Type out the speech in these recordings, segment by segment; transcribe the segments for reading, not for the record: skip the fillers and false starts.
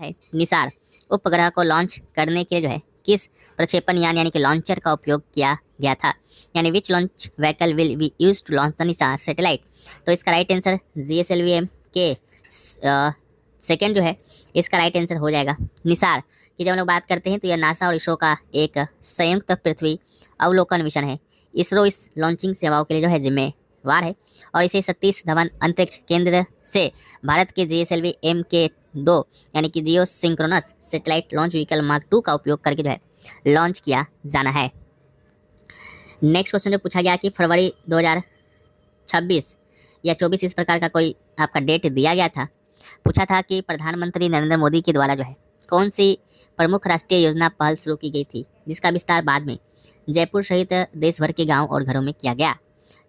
है निसार उपग्रह को लॉन्च करने के लिए जो है किस प्रक्षेपण यान यानी कि लॉन्चर का उपयोग किया गया था, यानी which launch vehicle will be use to launch the NISAR satellite. तो इसका राइट आंसर GSLV-M के सेकेंड जो है इसका राइट आंसर हो जाएगा निसार की। जब हम लोग बात करते हैं तो यह नासा और इसरो का एक संयुक्त पृथ्वी अवलोकन मिशन है। इसरो इस लॉन्चिंग सेवाओं के लिए जो है जिम्मेवार है और इसे सतीश धवन अंतरिक्ष केंद्र से भारत के GSLV-M के 2 यानी कि geo synchronous satellite launch vehicle mark 2 का उपयोग करके जो है लॉन्च किया जाना है। नेक्स्ट क्वेश्चन जो पूछा गया कि फरवरी 2026 या 24 इस प्रकार का कोई आपका डेट दिया गया था। पूछा था कि प्रधानमंत्री नरेंद्र मोदी के द्वारा जो है कौन सी प्रमुख राष्ट्रीय योजना पहल शुरू की गई थी जिसका विस्तार बाद में जयपुर सहित देश भर के गांव और घरों में किया गया।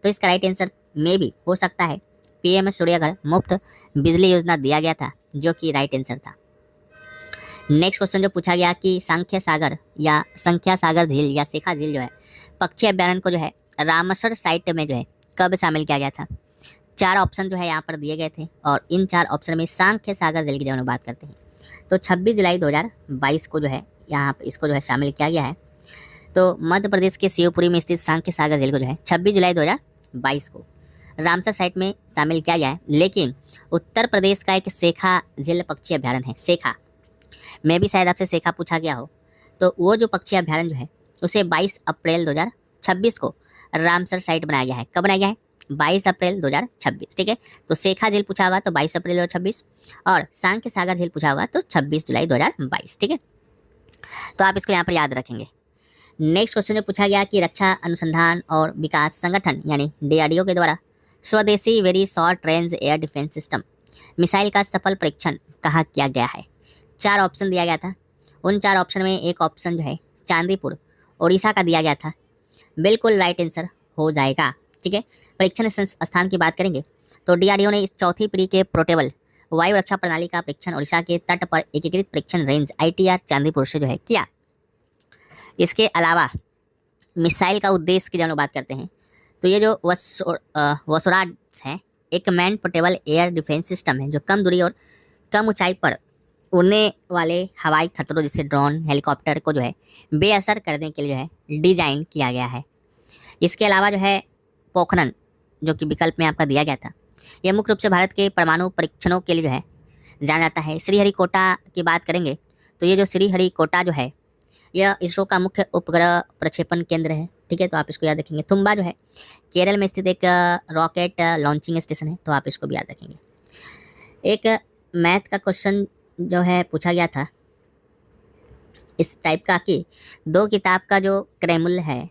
तो इसका राइट आंसर में भी हो सकता है PM सूर्य घर मुफ्त बिजली योजना दिया गया था, जो कि राइट आंसर था। नेक्स्ट क्वेश्चन जो पूछा गया कि सांख्य सागर या संख्या सागर झील या शेखा झील जो है पक्षी अभ्यारण्य को जो है रामसर साइट में जो है कब शामिल किया गया था। 4 ऑप्शन जो है यहाँ पर दिए गए थे और इन 4 ऑप्शन में सांख्य सागर झील की जब हम बात करते हैं तो 26 जुलाई 2022 को जो है यहाँ पर इसको जो है शामिल किया गया है। तो मध्य प्रदेश के शिवपुरी में स्थित सांख्य सागर झील को जो है 26 जुलाई 2022 को रामसर साइट में शामिल किया गया है। लेकिन उत्तर प्रदेश का एक शेखा झील पक्षी अभ्यारण्य है, शेखा में भी शायद आपसे शेखा पूछा गया हो, तो वो जो पक्षी अभ्यारण्य जो है उसे 22 अप्रैल 2026 को रामसर साइट बनाया गया है। कब बनाया गया है? 22 अप्रैल 2026। ठीक है, तो शेखा झील पूछा होगा तो 22 अप्रैल 2026 और सांख्य सागर झील पूछा होगा तो 26 जुलाई 2022। ठीक है, तो आप इसको यहाँ पर याद रखेंगे। नेक्स्ट क्वेश्चन जो पूछा गया कि रक्षा अनुसंधान और विकास संगठन यानी DRDO के द्वारा स्वदेशी very short range air defence system missile का सफल परीक्षण कहाँ किया गया है। 4 ऑप्शन दिया गया था, उन 4 ऑप्शन में एक ऑप्शन जो है चांदीपुर उड़ीसा का दिया गया था, बिल्कुल राइट आंसर हो जाएगा। ठीक है, परीक्षण स्थान की बात करेंगे तो DRDO ने इस चौथी पीढ़ी के पोर्टेबल वायु रक्षा प्रणाली का परीक्षण उड़ीसा के तट पर एकीकृत परीक्षण रेंज ITR चांदीपुर से जो है किया। इसके अलावा मिसाइल का उद्देश्य की जब हम बात करते हैं तो ये जो वसुराज है एक man portable air defence system है जो कम दूरी और कम ऊंचाई पर उड़ने वाले हवाई खतरों जैसे ड्रोन हेलीकॉप्टर को जो है बेअसर करने के लिए जो है डिजाइन किया गया है। इसके अलावा जो है पोखरन जो कि विकल्प में आपका दिया गया था, यह मुख्य रूप से भारत के परमाणु परीक्षणों के लिए जो है जाना जाता है। श्रीहरिकोटा की बात करेंगे तो ये जो श्रीहरिकोटा जो है यह इसरो का मुख्य उपग्रह प्रक्षेपण केंद्र है। ठीक है, तो आप इसको याद रखेंगे। तुम्बा जो है केरल में स्थित एक रॉकेट लॉन्चिंग स्टेशन है, तो आप इसको भी याद रखेंगे। एक मैथ का क्वेश्चन जो है पूछा गया था इस टाइप का कि 2 किताब का जो क्रय मूल्य है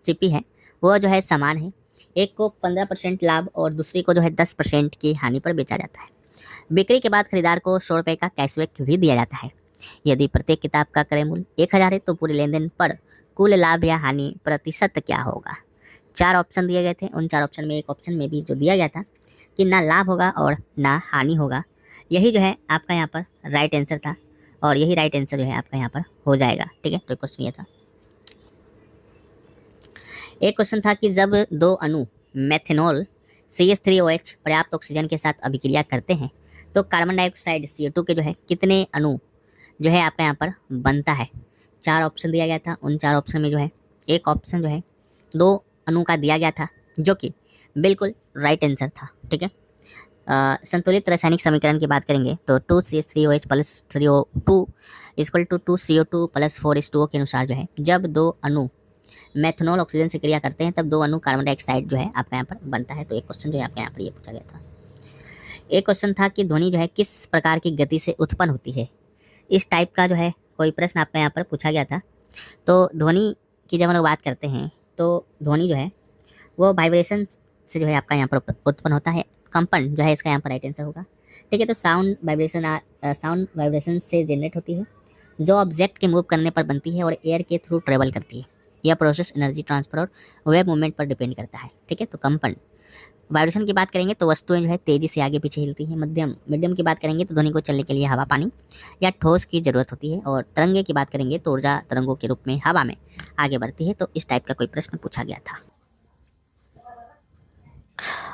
CP है वो जो है समान है, एक को 15% लाभ और दूसरी को जो है 10% की हानि पर बेचा जाता है। बिक्री के बाद खरीदार को 100 रुपये का कैशबैक भी दिया जाता है। यदि प्रत्येक किताब का क्रय मूल्य 1000 है तो पूरे लेन देन पर कुल लाभ या हानि प्रतिशत क्या होगा। 4 ऑप्शन दिए गए थे, उन 4 ऑप्शन में एक ऑप्शन में भी जो दिया गया था कि ना लाभ होगा और ना हानि होगा, यही जो है आपका यहाँ पर राइट आंसर था और यही राइट आंसर जो है आपका यहाँ पर हो जाएगा। ठीक है, तो क्वेश्चन ये था। एक क्वेश्चन था कि जब 2 अणु मेथेनॉल CH3OH पर्याप्त ऑक्सीजन के साथ अभिक्रिया करते हैं तो कार्बन डाइऑक्साइड CO2 के जो है कितने अणु जो है आपका यहाँ पर बनता है। 4 ऑप्शन दिया गया था, उन 4 ऑप्शन में जो है एक ऑप्शन जो है 2 अणु का दिया गया था जो कि बिल्कुल राइट आंसर था। ठीक है, संतुलित रासायनिक समीकरण की बात करेंगे तो 2CH3OH plus 3O2 equal to 2CO2 plus 4H2O के अनुसार जो है जब 2 अणु मेथनॉल ऑक्सीजन से क्रिया करते हैं तब 2 अणु कार्बन डाइऑक्साइड जो है आपका यहाँ पर बनता है। तो एक क्वेश्चन जो है आपका यहाँ पर ये पूछा गया था। एक क्वेश्चन था कि ध्वनि जो है किस प्रकार की गति से उत्पन्न होती है। इस टाइप का जो है कोई प्रश्न आपका यहाँ पर पूछा गया था। तो ध्वनि की जब हम लोग बात करते हैं तो ध्वनि जो है वो वाइब्रेशन से जो है आपका यहाँ पर उत्पन्न होता है। कंपन जो है इसका यहाँ पर राइट आंसर होगा। ठीक है, तो साउंड वाइब्रेशन से जनरेट होती है जो ऑब्जेक्ट के मूव करने पर बनती है और एयर के थ्रू ट्रेवल करती है। यह प्रोसेस एनर्जी ट्रांसफर और वेव मूवमेंट पर डिपेंड करता है। ठीक है, तो कंपन वाइब्रेशन की बात करेंगे तो वस्तुएं जो है तेजी से आगे पीछे हिलती हैं। मीडियम की बात करेंगे तो ध्वनि को चलने के लिए हवा, पानी या ठोस की जरूरत होती है। और तरंगे की बात करेंगे तो ऊर्जा तरंगों के रूप में हवा में आगे बढ़ती है। तो इस टाइप का कोई प्रश्न पूछा गया था।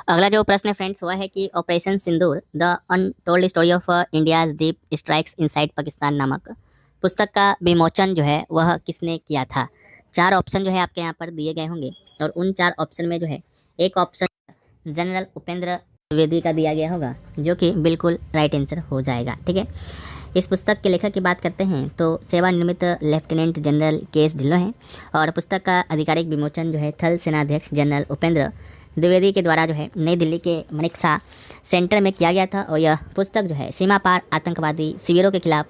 अगला जो प्रश्न है फ्रेंड्स वह है कि operation Sindoor the untold story of India's deep strikes inside Pakistan नामक पुस्तक का विमोचन जो है वह किसने किया था। 4 ऑप्शन जो है आपके यहाँ पर दिए गए होंगे और उन 4 ऑप्शन में जो है एक ऑप्शन जनरल उपेंद्र द्विवेदी का दिया गया होगा जो कि बिल्कुल राइट आंसर हो जाएगा। ठीक है, इस पुस्तक के लेखक की बात करते हैं तो सेवानिवृत्त लेफ्टिनेंट जनरल के एस ढिल्लों हैं और पुस्तक का आधिकारिक विमोचन जो है थल सेनाध्यक्ष जनरल उपेंद्र द्विवेदी के द्वारा जो है नई दिल्ली के मनेकशा सेंटर में किया गया था। और यह पुस्तक जो है सीमा पार आतंकवादी शिविरों के खिलाफ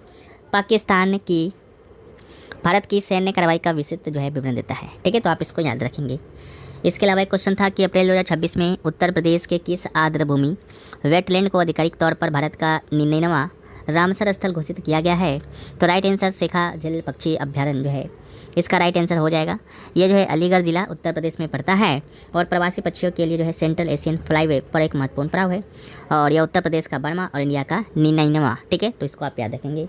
पाकिस्तान की भारत की सैन्य कार्रवाई का विस्तृत जो है विवरण देता है। ठीक है, तो आप इसको याद रखेंगे। इसके अलावा एक क्वेश्चन था कि अप्रैल 2026 में उत्तर प्रदेश के किस आर्द्र भूमि वेटलैंड को आधिकारिक तौर पर भारत का 99वां रामसर स्थल घोषित किया गया है। तो राइट आंसर शेखा झील पक्षी अभ्यारण्य जो है इसका राइट आंसर हो जाएगा। ये जो है अलीगढ़ जिला उत्तर प्रदेश में पड़ता है और प्रवासी पक्षियों के लिए जो है सेंट्रल एशियन फ्लाईवे पर एक महत्वपूर्ण पड़ाव है और यह उत्तर प्रदेश का बर्मा और इंडिया का 99वां। ठीक है, तो इसको आप याद रखेंगे।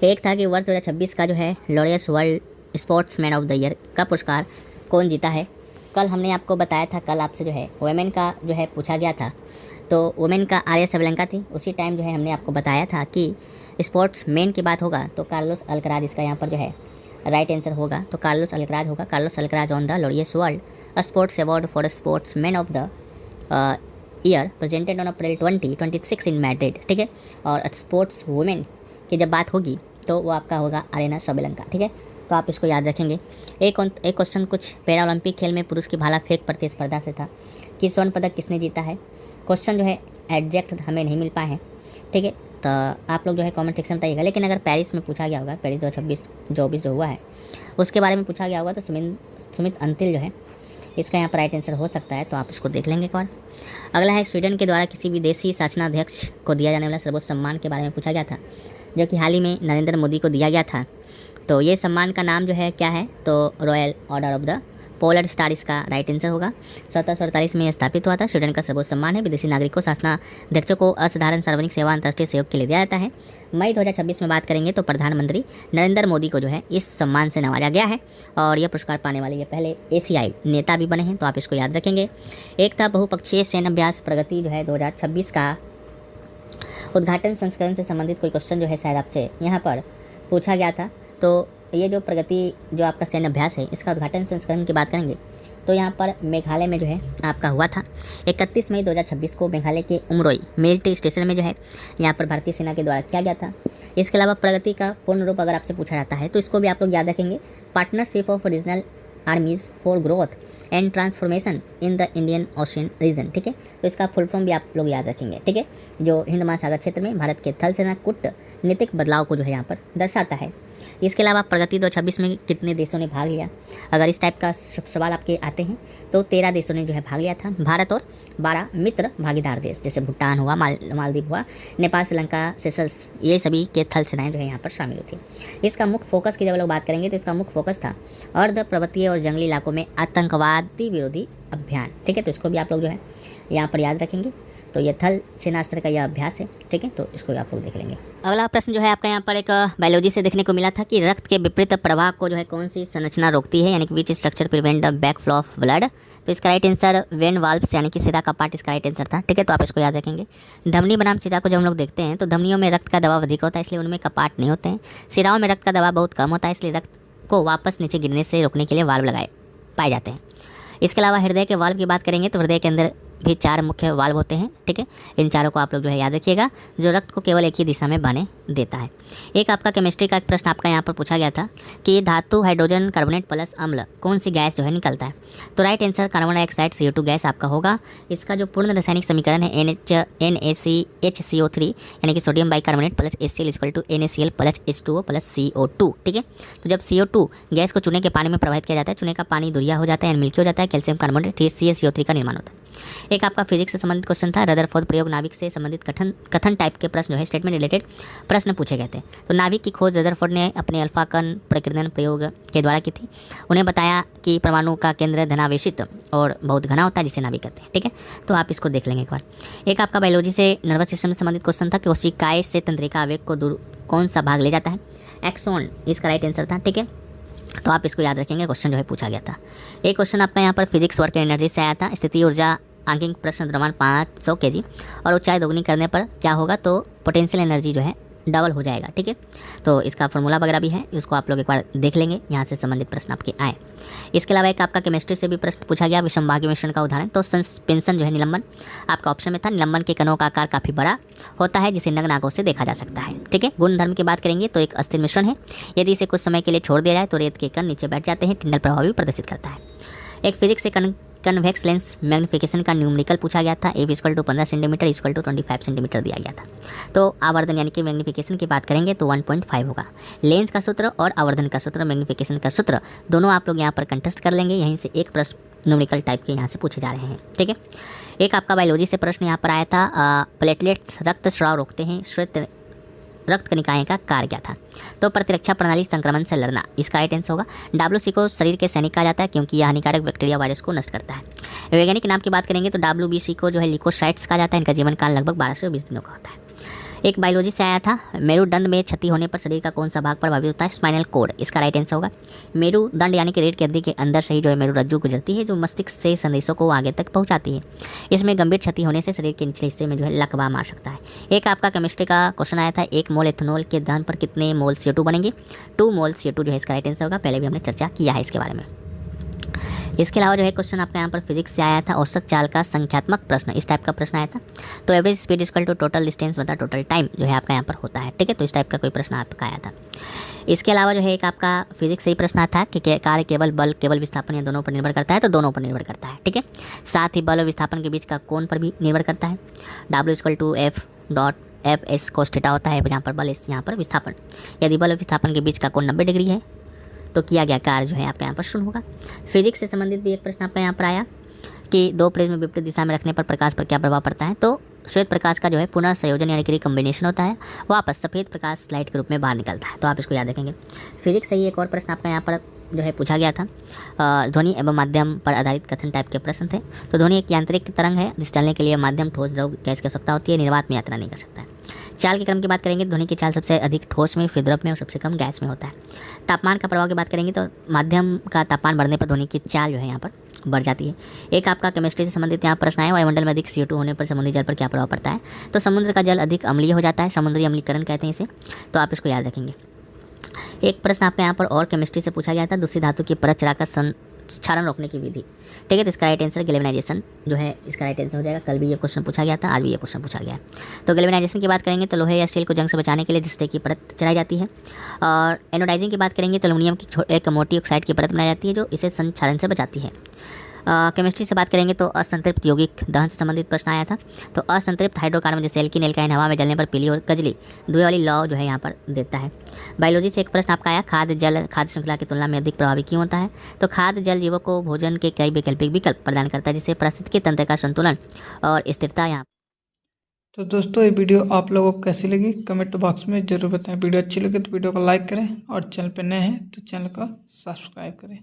एक था कि वर्ष 2026 का जो है Laureus world sportsman of the year का पुरस्कार कौन जीता है। कल हमने आपको बताया था, कल आपसे जो है वुमेन का जो है पूछा गया था, तो वुमेन का आर्या सबलंका थी। उसी टाइम जो है हमने आपको बताया था कि स्पोर्ट्स मैन की बात होगा तो कार्लोस अल्कराज इसका यहाँ पर जो है राइट आंसर होगा। तो कार्लोस अल्कराज होगा। Carlos Alcaraz on the Laureus world sports award for sports man of the year presented on April 2026 in Madrid. ठीक है, और स्पोर्ट्स वुमेन की जब बात होगी तो वो आपका होगा आर्या सबलंका। ठीक है, तो आप इसको याद रखेंगे। एक क्वेश्चन कुछ पैरा ओलंपिक खेल में पुरुष की भाला फेंक प्रतिस्पर्धा से था कि स्वर्ण पदक किसने जीता है। क्वेश्चन जो है एग्जैक्ट हमें नहीं मिल पाए हैं। ठीक है, तो आप लोग जो है कमेंट सेक्शन में बताइएगा। लेकिन अगर पेरिस में पूछा गया होगा, पेरिस 2024 जो हुआ है उसके बारे में पूछा गया होगा तो सुमित अंतिल जो है इसका यहाँ पर राइट आंसर हो सकता है। तो आप इसको देख लेंगे एक बार। अगला है स्वीडन के द्वारा किसी विदेशी शासनाध्यक्ष को दिया जाने वाला सर्वोच्च सम्मान के बारे में पूछा गया था जो कि हाल ही में नरेंद्र मोदी को दिया गया था। तो ये सम्मान का नाम जो है क्या है, तो royal order of the polar star इसका राइट आंसर होगा। 1748 में स्थापित हुआ था। स्वीडन का सर्वोच्च सम्मान है। विदेशी नागरिकों शासनाध्यक्षों को असाधारण सार्वजनिक सेवा अंतर्राष्ट्रीय सहयोग के लिए दिया जाता है। मई 2026 में बात करेंगे तो प्रधानमंत्री नरेंद्र मोदी को जो है इस सम्मान से नवाजा गया है और यह पुरस्कार पाने वाले ये पहले एशियाई नेता भी बने हैं। तो आप इसको याद रखेंगे। एक था बहुपक्षीय सैन्य अभ्यास प्रगति जो है 2026 का उद्घाटन संस्करण से संबंधित कोई क्वेश्चन जो है शायद आपसे यहाँ पर पूछा गया था। तो ये जो प्रगति जो आपका सैन्य अभ्यास है इसका उद्घाटन संस्करण की बात करेंगे तो यहाँ पर मेघालय में जो है आपका हुआ था 31 मई 2026 को मेघालय के उमरोई मिलिट्री स्टेशन में जो है यहाँ पर भारतीय सेना के द्वारा किया गया था। इसके अलावा प्रगति का पूर्ण रूप अगर आपसे पूछा जाता है तो इसको भी आप लोग याद रखेंगे, partnership of regional armies for growth and transformation in the Indian Ocean region. ठीक है, तो इसका फुल फॉर्म भी आप लोग याद रखेंगे। ठीक है, जो हिंद महासागर क्षेत्र में भारत के थल सेना कूटनीतिक बदलाव को जो है यहाँ पर दर्शाता है। इसके अलावा प्रगति 2026 में कितने देशों ने भाग लिया, अगर इस टाइप का सवाल आपके आते हैं तो 13 देशों ने जो है भाग लिया था। भारत और 12 मित्र भागीदार देश जैसे भूटान हुआ, मालदीव हुआ, नेपाल, श्रीलंका, सेशल्स, ये सभी के थल सेनाएं जो है यहाँ पर शामिल थी। इसका मुख्य फोकस की जब लोग बात करेंगे तो इसका मुख्य फोकस था अर्ध पर्वतीय और जंगली इलाकों में आतंकवादी विरोधी अभियान। ठीक है, तो इसको भी आप लोग जो है यहाँ पर याद रखेंगे। तो ये थल सेना स्तर का यह अभ्यास है। ठीक है, तो इसको आप लोग देख लेंगे। अगला प्रश्न जो है आपका यहाँ पर एक बायोलॉजी से देखने को मिला था कि रक्त के विपरीत प्रवाह को जो है कौन सी संरचना रोकती है, यानी कि which structure prevent the back flow of blood. तो इसका राइट आंसर वेन वाल्व्स यानी कि सिरा का पार्ट इसका राइट आंसर था। ठीक है, तो आप इसको याद रखेंगे। धमनी बनाम सिरा को जब हम लोग देखते हैं तो धमनियों में रक्त का दबाव अधिक होता है इसलिए उनमें कपाट नहीं होते हैं। सिराओं में रक्त का दबाव बहुत कम होता है इसलिए रक्त को वापस नीचे गिरने से रोकने के लिए वाल्व लगाए पाए जाते हैं। इसके अलावा हृदय के वाल्व की बात करेंगे तो हृदय के अंदर भी 4 मुख्य वाल्व होते हैं। ठीक है, इन चारों को आप लोग जो है याद रखिएगा जो रक्त को केवल एक ही दिशा में बहने देता है। एक आपका केमिस्ट्री का एक प्रश्न आपका यहाँ पर पूछा गया था कि धातु हाइड्रोजन कार्बोनेट प्लस अम्ल कौन सी गैस जो है निकलता है। तो right answer carbon dioxide CO2 gas आपका होगा। इसका जो पूर्ण रासायनिक समीकरण है NaCHCO3 यानी कि sodium bicarbonate plus HCl = NaCl plus H2O plus CO2। ठीक है, तो जब CO2 गैस को चूने के पानी में प्रवाहित किया जाता है, चूने का पानी दुरिया हो जाता है, मिल्की हो जाता है, कैल्शियम कार्बोनेट CaCO3 का निर्माण होता है। एक आपका फिजिक्स से संबंधित क्वेश्चन था, रदरफोर्ड प्रयोग नाभिक से संबंधित कथन टाइप के प्रश्न जो है स्टेटमेंट रिलेटेड प्रश्न पूछे गए थे। तो नाभिक की खोज रदरफोर्ड ने अपने अल्फा कण प्रकीर्णन प्रयोग के द्वारा की थी। उन्हें बताया कि परमाणु का केंद्र धनावेशित और बहुत घना होता है जिसे नाभिक कहते हैं। ठीक है, तो आप इसको देख लेंगे एक बार। एक आपका बायोलॉजी से नर्वस सिस्टम से संबंधित क्वेश्चन था कि कोशिकाएं से तंत्रिका आवेग को दूर कौन सा भाग ले जाता है, एक्सॉन इसका राइट आंसर था। ठीक है, तो आप इसको याद रखेंगे, क्वेश्चन जो है पूछा गया था। एक क्वेश्चन आपका यहाँ पर फिजिक्स वर्क एनर्जी से आया था, स्थिति ऊर्जा आंकिक प्रश्न द्रव्यमान 500 kg और ऊंचाई दोगुनी करने पर क्या होगा, तो पोटेंशियल एनर्जी जो है डबल हो जाएगा। ठीक है, तो इसका फॉर्मूला वगैरह भी है, उसको आप लोग एक बार देख लेंगे, यहाँ से संबंधित प्रश्न आपके आए। इसके अलावा एक आपका केमिस्ट्री से भी प्रश्न पूछा गया, विषमभागी मिश्रण का उदाहरण। तो सस्पेंशन जो है निलंबन आपका ऑप्शन में था। निलंबन के कणों का आकार काफ़ी बड़ा होता है जिसे नग्न आंखों से देखा जा सकता है। ठीक है, गुण धर्म की बात करेंगे तो एक अस्थिर मिश्रण है, यदि इसे कुछ समय के लिए छोड़ दिया जाए तो रेत के कण नीचे बैठ जाते हैं, टिंडल प्रभाव भी प्रदर्शित करता है। एक फिजिक्स से कन्वेक्स लेंस मैग्निफिकेशन का न्यूमेरिकल पूछा गया था। ए = 15 सेंटीमीटर = 25 सेंटीमीटर दिया गया था। तो आवर्धन यानी कि मैग्निफिकेशन की बात करेंगे तो 1.5 होगा। लेंस का सूत्र और आवर्धन का सूत्र, मैग्निफिकेशन का सूत्र दोनों आप लोग यहाँ पर कंटेस्ट कर लेंगे। यहीं से एक प्रश्न न्यूमेरिकल टाइप के यहाँ से पूछे जा रहे हैं। ठीक है, एक आपका बायोलॉजी से प्रश्न यहाँ पर आया था, प्लेटलेट्स रक्त स्राव रोकते हैं, श्वेत रक्त कणिकाएं का कार्य क्या था, तो प्रतिरक्षा प्रणाली संक्रमण से लड़ना, इसका राइट आंसर होगा। WBC को शरीर के सैनिक कहा जाता है क्योंकि यह हानिकारक बैक्टीरिया वायरस को नष्ट करता है। वैज्ञानिक नाम की बात करेंगे तो WBC को जो है लिकोसाइट्स कहा जाता है, इनका जीवन काल लगभग 12 से 20 दिनों का होता है। एक बायोलॉजी से आया था, मेरुदंड में क्षति होने पर शरीर का कौन सा भाग प्रभावित होता है, स्पाइनल कोड, इसका राइट आंसर होगा। मेरुदंड यानी कि रीढ़ की हड्डी के अंदर से ही जो है मेरुरज्जु गुजरती है जो मस्तिष्क से संदेशों को आगे तक पहुंचाती है। इसमें गंभीर क्षति होने से शरीर के निचले हिस्से में जो है लकवा मार सकता है। एक आपका केमिस्ट्री का क्वेश्चन आया था, 1 मोल एथेनॉल के दहन पर कितने मोल CO2 बनेंगे, 2 मोल CO2 जो है इसका राइट आंसर होगा। पहले भी हमने चर्चा किया है इसके बारे में। इसके अलावा जो है क्वेश्चन आपका यहाँ पर फिजिक्स से आया था, औसत चाल का संख्यात्मक प्रश्न, इस टाइप का प्रश्न आया था। तो एवरेज स्पीड = टोटल डिस्टेंस बता टोटल टाइम जो है आपका यहाँ पर होता है। ठीक है, तो इस टाइप का कोई प्रश्न आपका आया था। इसके अलावा जो है एक आपका फिजिक्स से ही प्रश्न आता है कि कार्य केवल बल केवल विस्थापन या दोनों पर निर्भर करता है, तो दोनों पर निर्भर करता है। ठीक है, साथ ही बल और विस्थापन के बीच का कोण पर भी निर्भर करता है। W = F.F cos θ होता है, यहाँ पर बल, यहाँ पर विस्थापन। यदि बल और विस्थापन के बीच का कोण 90 डिग्री है तो किया गया कार्य जो है आपका यहाँ पर शून्य होगा। फिजिक्स से संबंधित भी एक प्रश्न आपका यहाँ पर आया कि 2 प्रिज्म विपरीत दिशा में रखने पर प्रकाश पर क्या प्रभाव पड़ता है, तो श्वेत प्रकाश का जो है पुनः संयोजन यानी कि रिकम्बिनेशन होता है, वापस सफ़ेद प्रकाश लाइट के रूप में बाहर निकलता है। तो आप इसको याद रखेंगे। फिजिक्स से ही एक और प्रश्न आपका यहाँ पर जो है पूछा गया था, ध्वनि एवं माध्यम पर आधारित कथन टाइप के प्रश्न थे। तो ध्वनि एक यांत्रिक तरंग है जिस चलने के लिए माध्यम ठोस द्रव गैस की आवश्यकता होती है, निर्वात में यात्रा नहीं कर सकता है। चाल के क्रम की बात करेंगे, ध्वनि की चाल सबसे अधिक ठोस में, फिर द्रव में और सबसे कम गैस में होता है। तापमान का प्रभाव की बात करेंगे तो माध्यम का तापमान बढ़ने पर ध्वनि की चाल जो है यहाँ पर बढ़ जाती है। एक आपका केमिस्ट्री से संबंधित यहाँ प्रश्न है, वायुमंडल में अधिक CO2 होने पर समुद्री जल पर क्या प्रभाव पड़ता है, तो समुद्र का जल अधिक अम्लीय हो जाता है, समुद्री अम्लीकरण कहते हैं इसे, तो आप इसको याद रखेंगे। एक प्रश्न आपका यहाँ पर और केमिस्ट्री से पूछा गया था, दूसरी धातु की परत चढ़ाकर क्षरण रोकने की विधि। ठीक है, तो इसका राइट आंसर गैल्वेनाइजेशन जो है इसका राइट आंसर हो जाएगा। कल भी ये क्वेश्चन पूछा गया था, आज भी ये क्वेश्चन पूछा गया है। तो गैल्वेनाइजेशन की बात करेंगे तो लोहे या स्टील को जंग से बचाने के लिए डिस्टे की परत चढ़ाई जाती है। और एनोडाइजिंग की बात करेंगे तो एल्युमिनियम की एक मोटी ऑक्साइड की परत बनाई जाती है जो इसे संक्षारण से बचाती है। केमिस्ट्री से बात करेंगे तो असंतृप्त यौगिक दहन से संबंधित प्रश्न आया था। तो असंतृप्त हाइड्रोकार्बन जैसे एल्कीन एल्काइन हवा में जलने पर पीली और कजली धुएं वाली लौ जो है यहाँ पर देता है। बायोलॉजी से एक प्रश्न आपका आया, खाद्य जल खाद्य श्रृंखला की तुलना में अधिक प्रभावी क्यों होता है, तो खाद्य जल जीवों को भोजन के कई वैकल्पिक विकल्प प्रदान करता है जिससे पारिस्थितिकी तंत्र का संतुलन और स्थिरता यहाँ। तो दोस्तों ये वीडियो आप लोगों को कैसी लगी कमेंट बॉक्स में ज़रूर बताएं। वीडियो अच्छी लगे तो वीडियो को लाइक करें और चैनल पर नए हैं तो चैनल को सब्सक्राइब करें।